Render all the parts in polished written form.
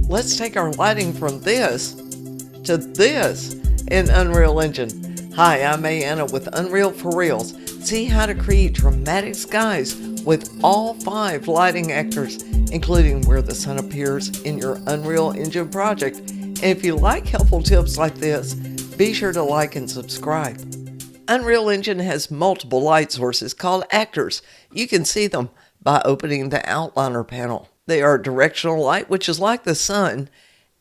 Let's take our lighting from this to this in Unreal Engine. Hi, I'm Anna with Unreal for Reals. See how to create dramatic skies with all 5 lighting actors, including where the sun appears in your Unreal Engine project. And if you like helpful tips like this, be sure to like and subscribe. Unreal Engine has multiple light sources called actors. You can see them by opening the outliner panel. They are Directional Light, which is like the sun,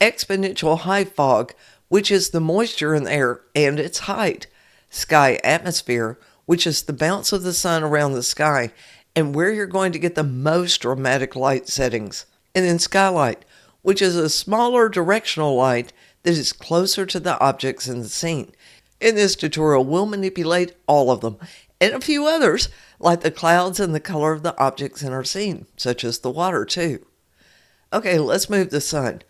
Exponential Height Fog, which is the moisture in the air and its height, Sky Atmosphere, which is the bounce of the sun around the sky and where you're going to get the most dramatic light settings, and then Skylight, which is a smaller directional light that is closer to the objects in the scene. In this tutorial, we'll manipulate all of them and a few others, like the clouds and the color of the objects in our scene, such as the water too. Okay, let's move the sun.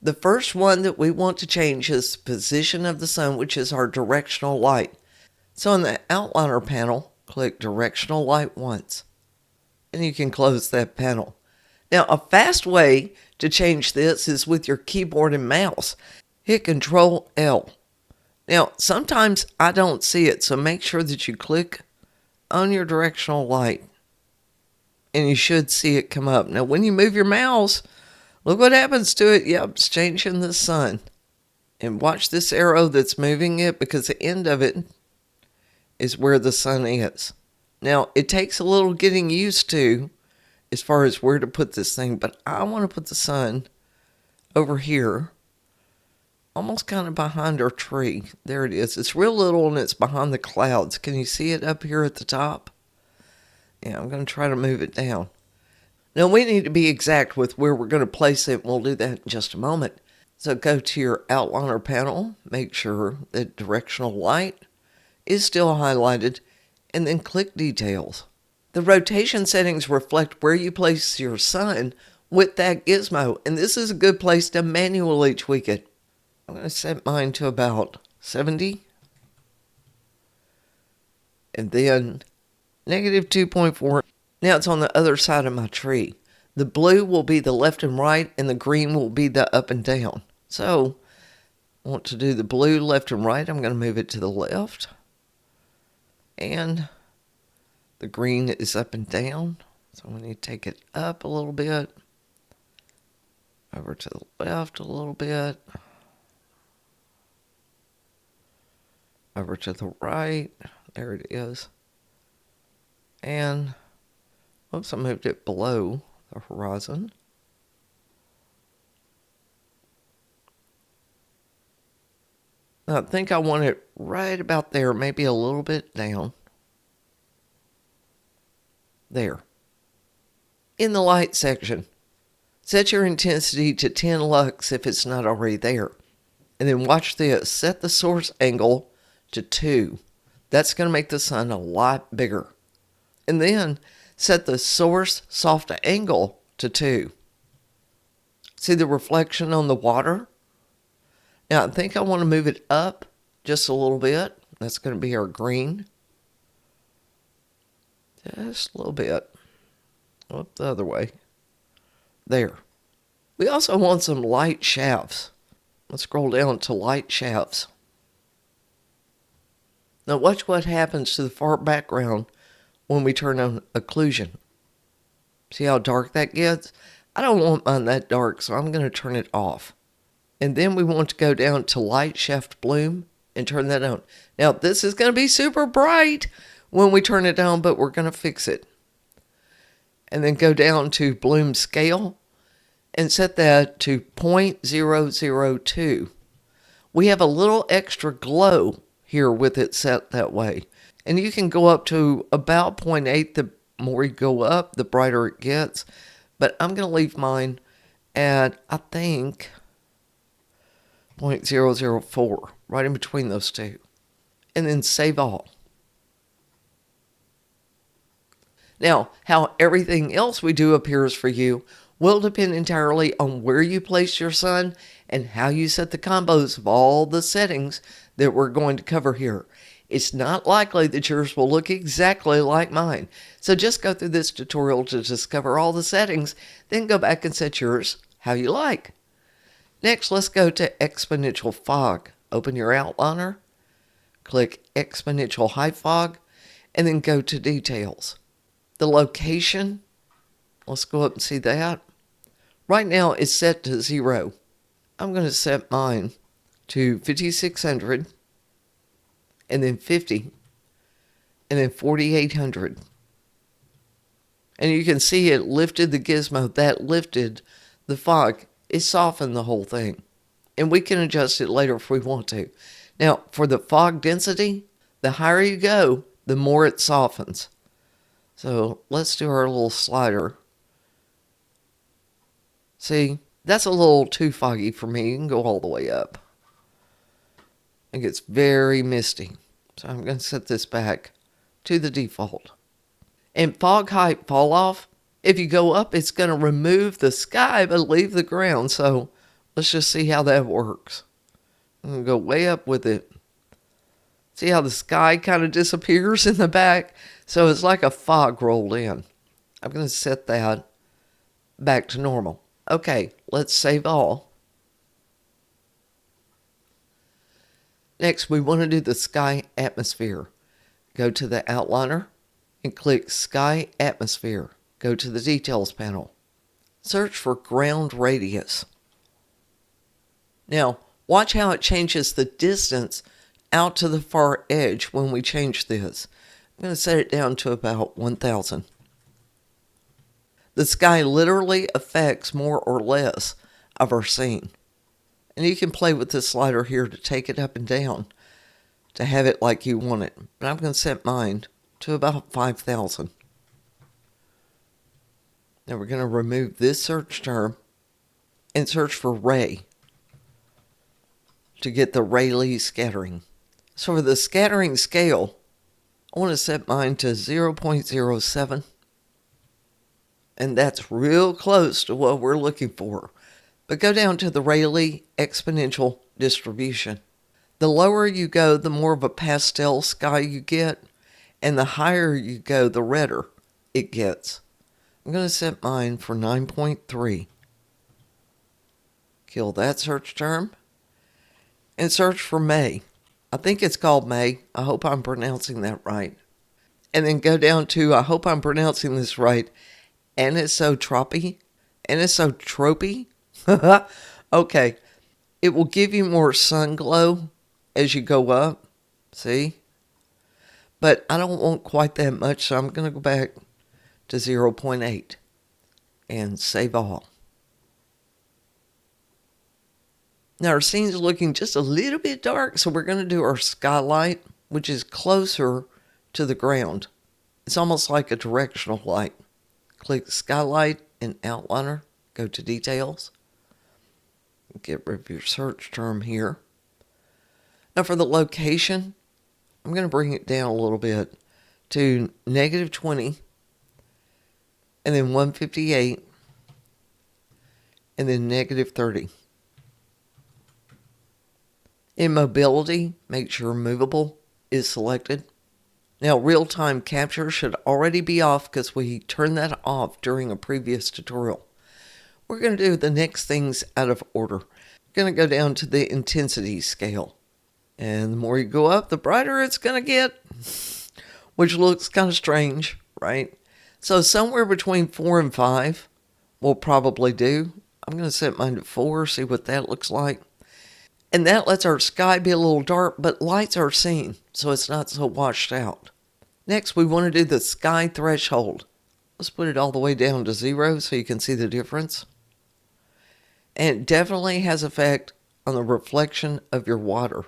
The first one that we want to change is the position of the sun, which is our directional light. So in the outliner panel, click Directional Light once, and you can close that panel. Now, a fast way to change this is with your keyboard and mouse. Hit Control L. Now, sometimes I don't see it, so make sure that you click on your directional light and you should see it come up. Now, when you move your mouse, look what happens to it. Yep, it's changing the sun. And watch this arrow that's moving it, because the end of it is where the sun is. Now, it takes a little getting used to as far as where to put this thing, but I want to put the sun over here, almost kind of behind our tree. There it is. It's real little and it's behind the clouds. Can you see it up here at the top? Yeah, I'm going to try to move it down. Now we need to be exact with where we're going to place it. We'll do that in just a moment. So go to your outliner panel, make sure that directional light is still highlighted, and then click details. The rotation settings reflect where you place your sun with that gizmo, and this is a good place to manually tweak it. I'm going to set mine to about 70. And then -2.4. Now it's on the other side of my tree. The blue will be the left and right, and the green will be the up and down. So I want to do the blue left and right. I'm going to move it to the left. And the green is up and down. So I'm going to take it up a little bit. Over to the left a little bit. Over to the right, there it is. And, oops, I moved it below the horizon. Now, I think I want it right about there, maybe a little bit down. There. In the light section, set your intensity to 10 lux if it's not already there. And then watch this, set the source angle to 2. That's going to make the sun a lot bigger. And then set the source soft angle to 2. See the reflection on the water? Now I think I want to move it up just a little bit. That's going to be our green. Just a little bit. Up the other way. There. We also want some light shafts. Let's scroll down to light shafts. Now watch what happens to the far background when we turn on occlusion. See how dark that gets? I don't want mine that dark, so I'm going to turn it off. And then we want to go down to light shaft bloom and turn that on. Now this is going to be super bright when we turn it on, but we're going to fix it. And then go down to bloom scale and set that to 0.002. We have a little extra glow here with it set that way. And you can go up to about 0.8. The more you go up, the brighter it gets. But I'm going to leave mine at, I think, 0.004, right in between those two. And then save all. Now, how everything else we do appears for you will depend entirely on where you place your sun and how you set the combos of all the settings that we're going to cover here. It's not likely that yours will look exactly like mine. So just go through this tutorial to discover all the settings, then go back and set yours how you like. Next, let's go to Exponential Fog. Open your outliner, click Exponential Height Fog, and then go to Details. The location, let's go up and see that. Right now it's set to 0. I'm going to set mine to 5600, and then 50, and then 4800. And you can see it lifted the gizmo. That lifted the fog. It softened the whole thing. And we can adjust it later if we want to. Now, for the fog density, the higher you go, the more it softens. So let's do our little slider. See, that's a little too foggy for me. You can go all the way up. It gets very misty. So I'm going to set this back to the default. And fog height fall off, if you go up, it's going to remove the sky but leave the ground. So let's just see how that works. I'm going to go way up with it. See how the sky kind of disappears in the back? So it's like a fog rolled in. I'm going to set that back to normal. Okay, let's save all. Next, we want to do the sky atmosphere. Go to the outliner and click Sky Atmosphere. Go to the Details panel. Search for ground radius. Now, watch how it changes the distance out to the far edge when we change this. I'm going to set it down to about 1000. The sky literally affects more or less of our scene. And you can play with this slider here to take it up and down to have it like you want it. But I'm going to set mine to about 5000. Now we're going to remove this search term and search for ray to get the Rayleigh scattering. So for the scattering scale, I want to set mine to 0.07. And that's real close to what we're looking for. But go down to the Rayleigh exponential distribution. The lower you go, the more of a pastel sky you get. And the higher you go, the redder it gets. I'm going to set mine for 9.3. Kill that search term. And search for May. I think it's called May. I hope I'm pronouncing that right. And then go down to, I hope I'm pronouncing this right, anisotropy. Anisotropy? Okay. It will give you more sun glow as you go up. See? But I don't want quite that much, so I'm going to go back to 0.8 and save all. Now our scene's looking just a little bit dark, so we're going to do our skylight, which is closer to the ground. It's almost like a directional light. Click skylight and outliner, go to details. Get rid of your search term here. Now for the location, I'm going to bring it down a little bit to -20, and then 158, and then -30. In mobility, make sure movable is selected. Now real-time capture should already be off because we turned that off during a previous tutorial. We're going to do the next things out of order. We're going to go down to the intensity scale. And the more you go up, the brighter it's going to get, which looks kind of strange, right? So somewhere between 4 and 5 will probably do. I'm going to set mine to 4, see what that looks like. And that lets our sky be a little dark, but lights are seen, so it's not so washed out. Next, we want to do the sky threshold. Let's put it all the way down to 0 so you can see the difference. And it definitely has effect on the reflection of your water.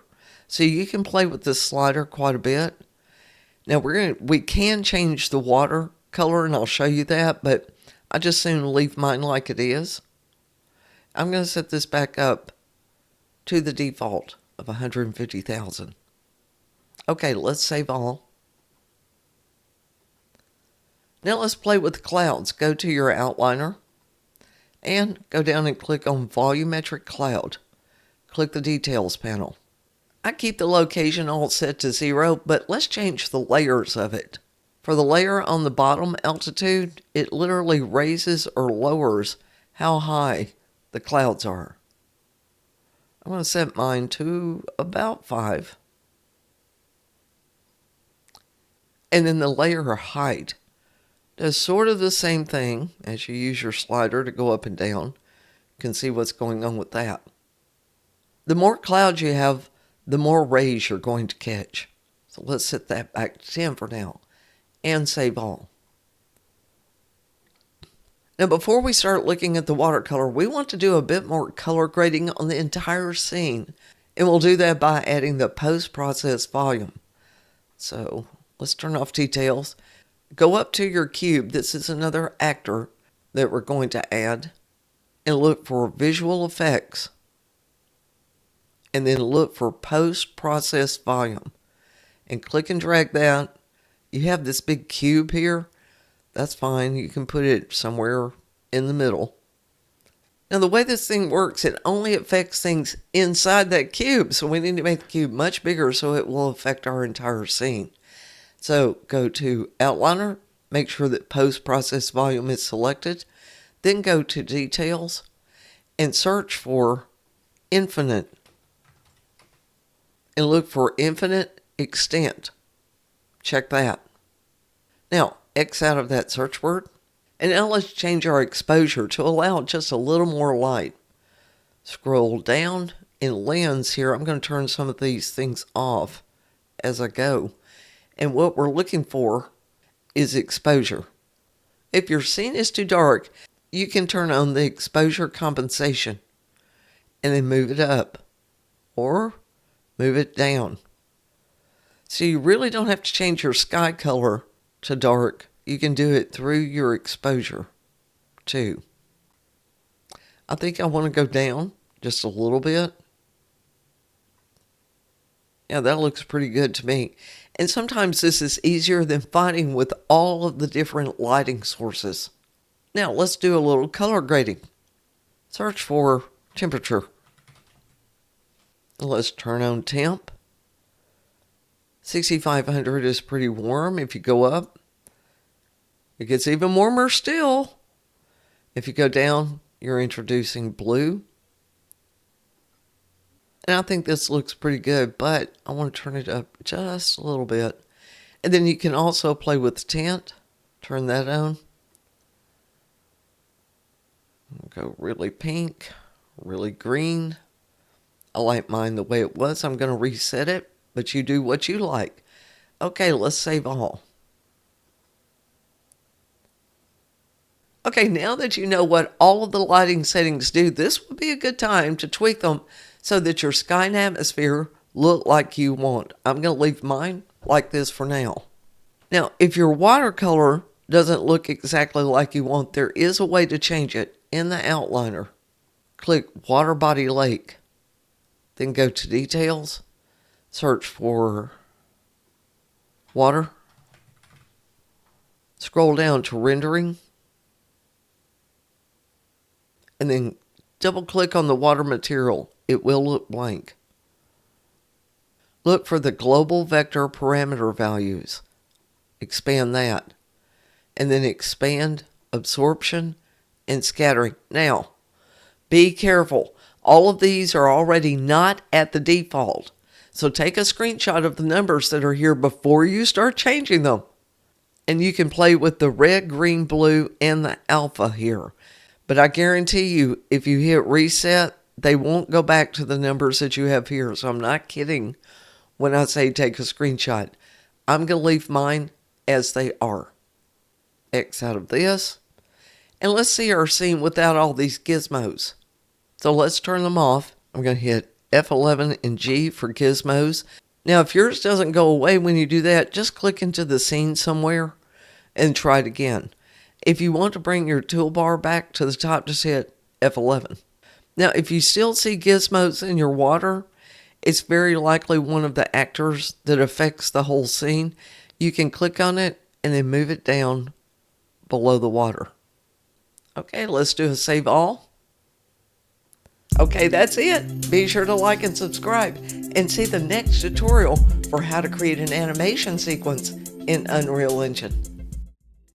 So you can play with this slider quite a bit. Now we can change the water color, and I'll show you that, but I just soon leave mine like it is. I'm going to set this back up to the default of 150,000. Okay, let's save all. Now let's play with the clouds. Go to your outliner and go down and click on Volumetric Cloud. Click the Details panel. I keep the location all set to 0, but let's change the layers of it. For the layer on the bottom altitude, it literally raises or lowers how high the clouds are. I'm going to set mine to about 5. And then the layer height does sort of the same thing as you use your slider to go up and down. You can see what's going on with that. The more clouds you have, the more rays you're going to catch. So let's set that back to 10 for now and save all. Now before we start looking at the watercolor, we want to do a bit more color grading on the entire scene. And we'll do that by adding the post-process volume. So let's turn off details. Go up to your cube. This is another actor that we're going to add. And look for visual effects. And then look for post-process volume. And click and drag that. You have this big cube here. That's fine. You can put it somewhere in the middle. Now the way this thing works, it only affects things inside that cube. So we need to make the cube much bigger so it will affect our entire scene. So go to Outliner, make sure that Post-Process Volume is selected. Then go to Details and search for Infinite. And look for Infinite Extent. Check that. Now, X out of that search word. And now let's change our exposure to allow just a little more light. Scroll down in Lens here. I'm going to turn some of these things off as I go. And what we're looking for is exposure. If your scene is too dark, you can turn on the exposure compensation and then move it up or move it down. So you really don't have to change your sky color to dark. You can do it through your exposure too. I think I want to go down just a little bit. Yeah, that looks pretty good to me. And sometimes this is easier than fighting with all of the different lighting sources. Now let's do a little color grading. Search for temperature. Let's turn on temp. 6,500 is pretty warm. If you go up, it gets even warmer still. If you go down, you're introducing blue. And I think this looks pretty good, but I want to turn it up just a little bit. And then you can also play with the tint. Turn that on. Go really pink, really green. I like mine the way it was. I'm going to reset it, but you do what you like. Okay, let's save all. Okay, now that you know what all of the lighting settings do, this would be a good time to tweak them so that your sky and atmosphere look like you want. I'm going to leave mine like this for now. Now, if your watercolor doesn't look exactly like you want, there is a way to change it in the outliner. Click Water Body Lake. Then go to Details. Search for Water. Scroll down to Rendering. And then double click on the water material. It will look blank. Look for the global vector parameter values. Expand that. And then expand absorption and scattering. Now, be careful. All of these are already not at the default. So take a screenshot of the numbers that are here before you start changing them. And you can play with the red, green, blue, and the alpha here. But I guarantee you, if you hit reset, they won't go back to the numbers that you have here. So I'm not kidding when I say take a screenshot. I'm going to leave mine as they are. X out of this. And let's see our scene without all these gizmos. So let's turn them off. I'm going to hit F11 and G for gizmos. Now, if yours doesn't go away when you do that, just click into the scene somewhere and try it again. If you want to bring your toolbar back to the top, just hit F11. Now, if you still see gizmos in your water, it's very likely one of the actors that affects the whole scene. You can click on it and then move it down below the water. Okay, let's do a save all. Okay, that's it. Be sure to like and subscribe and see the next tutorial for how to create an animation sequence in Unreal Engine.